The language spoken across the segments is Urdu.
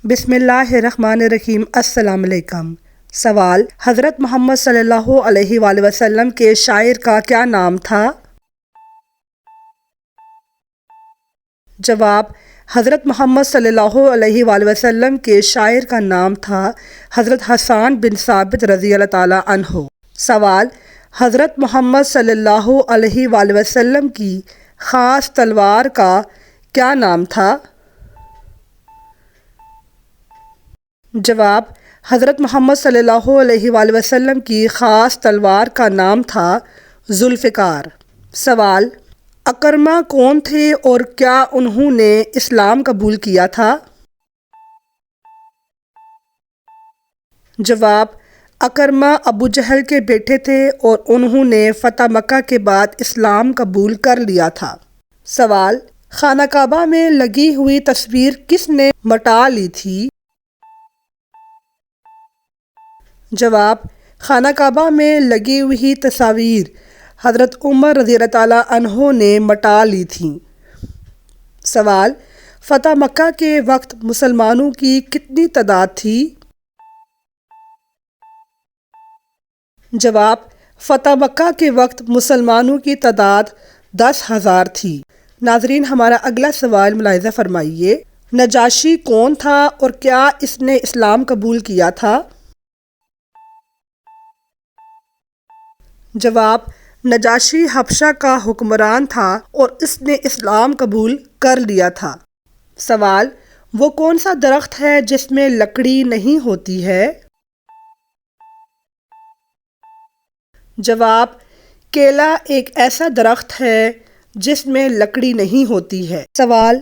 بسم اللہ الرحمن الرحیم۔ السلام علیکم۔ سوال: حضرت محمد صلی اللہ علیہ وآلہ وسلم کے شاعر کا کیا نام تھا؟ جواب: حضرت محمد صلی اللہ علیہ وآلہ وسلم کے شاعر کا نام تھا حضرت حسان بن ثابت رضی اللہ تعالیٰ عنہ۔ سوال: حضرت محمد صلی اللہ علیہ وآلہ وسلم کی خاص تلوار کا کیا نام تھا؟ جواب: حضرت محمد صلی اللہ علیہ وآلہ وسلم کی خاص تلوار کا نام تھا ذوالفقار۔ سوال: اکرمہ کون تھے اور کیا انہوں نے اسلام قبول کیا تھا؟ جواب: اکرمہ ابو جہل کے بیٹے تھے اور انہوں نے فتح مکہ کے بعد اسلام قبول کر لیا تھا۔ سوال: خانہ کعبہ میں لگی ہوئی تصویر کس نے مٹا لی تھی؟ جواب: خانہ کعبہ میں لگی ہوئی تصاویر حضرت عمر رضی اللہ تعالیٰ عنہ نے مٹا لی تھیں۔ سوال: فتح مکہ کے وقت مسلمانوں کی کتنی تعداد تھی؟ جواب: فتح مکہ کے وقت مسلمانوں کی تعداد 10,000 تھی۔ ناظرین، ہمارا اگلا سوال ملاحظہ فرمائیے۔ نجاشی کون تھا اور کیا اس نے اسلام قبول کیا تھا؟ جواب: نجاشی حبشہ کا حکمران تھا اور اس نے اسلام قبول کر لیا تھا۔ سوال: وہ کون سا درخت ہے جس میں لکڑی نہیں ہوتی ہے؟ جواب: کیلا ایک ایسا درخت ہے جس میں لکڑی نہیں ہوتی ہے۔ سوال: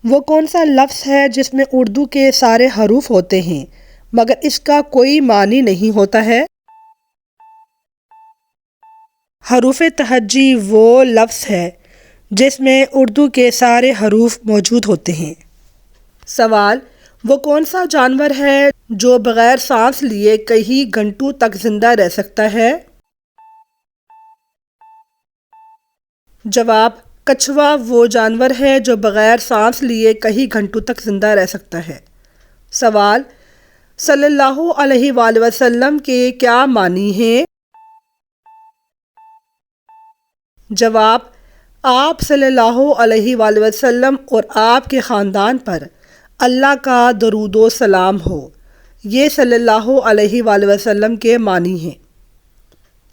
وہ کون سا لفظ ہے جس میں اردو کے سارے حروف ہوتے ہیں مگر اس کا کوئی معنی نہیں ہوتا ہے؟ حروف تہجی وہ لفظ ہے جس میں اردو کے سارے حروف موجود ہوتے ہیں۔ سوال: وہ کون سا جانور ہے جو بغیر سانس لیے کئی گھنٹوں تک زندہ رہ سکتا ہے؟ جواب: کچھوا وہ جانور ہے جو بغیر سانس لیے کئی گھنٹوں تک زندہ رہ سکتا ہے۔ سوال: صلی اللہ علیہ وآلہ وسلم کے کیا معنی ہیں؟ جواب: آپ صلی اللہ علیہ وآلہ وسلم اور آپ کے خاندان پر اللہ کا درود و سلام ہو، یہ صلی اللہ علیہ وآلہ وسلم کے معنی ہیں۔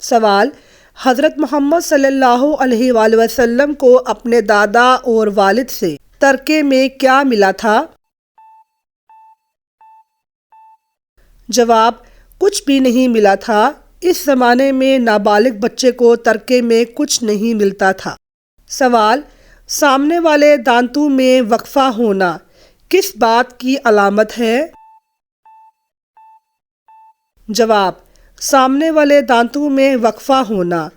سوال: حضرت محمد صلی اللہ علیہ وآلہ وسلم کو اپنے دادا اور والد سے ترکے میں کیا ملا تھا؟ جواب: کچھ بھی نہیں ملا تھا۔ اس زمانے میں نابالغ بچے کو ترکے میں کچھ نہیں ملتا تھا۔ سوال: سامنے والے دانتوں میں وقفہ ہونا کس بات کی علامت ہے؟ جواب: سامنے والے دانتوں میں وقفہ ہونا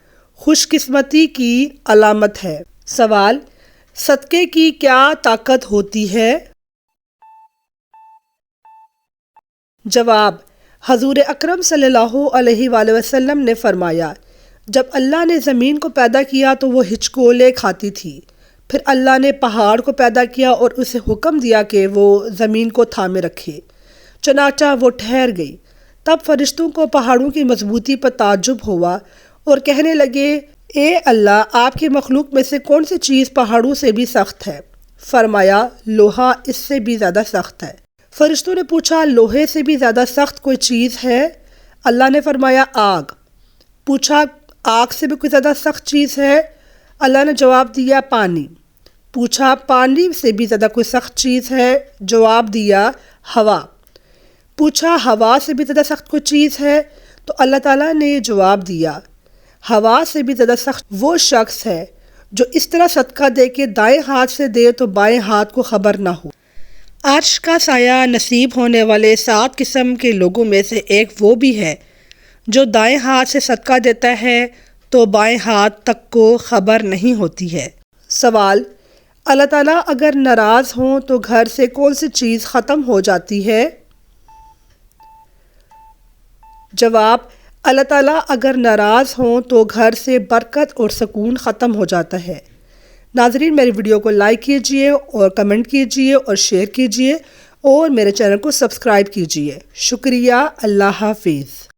خوش قسمتی کی علامت ہے۔ سوال: صدقے کی کیا طاقت ہوتی ہے؟ جواب: حضور اکرم صلی اللہ علیہ وآلہ وسلم نے فرمایا، جب اللہ نے زمین کو پیدا کیا تو وہ ہچکولے کھاتی تھی، پھر اللہ نے پہاڑ کو پیدا کیا اور اسے حکم دیا کہ وہ زمین کو تھامے رکھے، چنانچہ وہ ٹھہر گئی۔ تب فرشتوں کو پہاڑوں کی مضبوطی پر تعجب ہوا اور کہنے لگے، اے اللہ، آپ کی مخلوق میں سے کون سی چیز پہاڑوں سے بھی سخت ہے؟ فرمایا، لوہا اس سے بھی زیادہ سخت ہے۔ فرشتوں نے پوچھا، لوہے سے بھی زیادہ سخت کوئی چیز ہے؟ اللہ نے فرمایا، آگ۔ پوچھا، آگ سے بھی کوئی زیادہ سخت چیز ہے؟ اللہ نے جواب دیا، پانی۔ پوچھا، پانی سے بھی زیادہ کوئی سخت چیز ہے؟ جواب دیا، ہوا۔ پوچھا، ہوا سے بھی زیادہ سخت کوئی چیز ہے؟ تو اللہ تعالیٰ نے جواب دیا، ہوا سے بھی زیادہ سخت وہ شخص ہے جو اس طرح صدقہ دے کہ دائیں ہاتھ سے دے تو بائیں ہاتھ کو خبر نہ ہو۔ عرش کا سایہ نصیب ہونے والے 7 قسم کے لوگوں میں سے ایک وہ بھی ہے جو دائیں ہاتھ سے صدقہ دیتا ہے تو بائیں ہاتھ تک کو خبر نہیں ہوتی ہے۔ سوال: اللہ تعالیٰ اگر ناراض ہوں تو گھر سے کون سی چیز ختم ہو جاتی ہے؟ جواب: اللہ تعالیٰ اگر ناراض ہوں تو گھر سے برکت اور سکون ختم ہو جاتا ہے۔ ناظرین، میری ویڈیو کو لائک کیجئے اور کمنٹ کیجئے اور شیئر کیجئے اور میرے چینل کو سبسکرائب کیجیے۔ شکریہ۔ اللہ حافظ۔